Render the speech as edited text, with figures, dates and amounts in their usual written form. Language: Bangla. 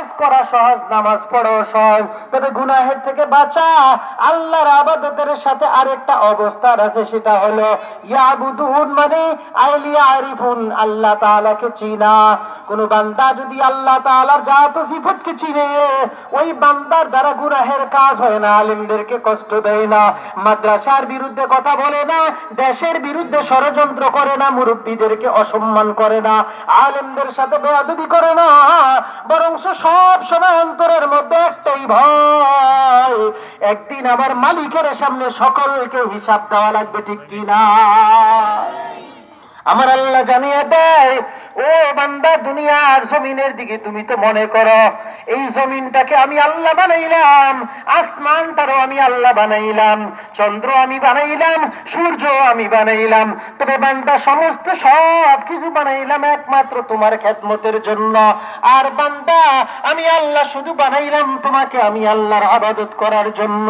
হজ করা সহজ, নামাজ পড়া সহজ, তবে গুনাহের থেকে বাঁচা আল্লাহর ইবাদতের সাথে আরেকটা অবস্থা আছে, সেটা হলো ইয়াবুদুন মানে আইলিয়া আরিফুন, আল্লাহ তাআলাকে চিনা। কোন বান্দা যদি আল্লাহ তাআলার জাত ও সিফাতকে চিনে, ওই বান্দার দ্বারা গুনাহের কাজ হয় না, আলেমদেরকে কষ্ট দেয় না, মাদ্রাসার বিরুদ্ধে কথা বলে না, দেশের বিরুদ্ধে ষড়যন্ত্র করে না, মুরব্বীদেরকে অসম্মান করে না, আলেমদের সাথে বেয়াদবি করে না, বরং সব সময় অন্তরের মধ্যে একটাই ভয়, একদিন আমার মালিকের সামনে সকলকে হিসাব দেওয়া লাগবে, ঠিক কিনা? আমার আল্লাহ জানিয়ে দেয়, ও বান্দা, দুনিয়ার জমিনের দিকে তুমি তো মনে করো এই জমিনটাকে আমি আল্লাহ বানাইলাম, আসমানটারও আমি আল্লাহ বানাইলাম, চন্দ্র আমি বানাইলাম, সূর্য আমি বানাইলাম, তবে বান্দা সমস্ত সব কিছু বানাইলাম একমাত্র তোমার খেদমতের জন্য। আর বান্দা, আমি আল্লাহ শুধু বানাইলাম তোমাকে আমি আল্লাহর ইবাদত করার জন্য।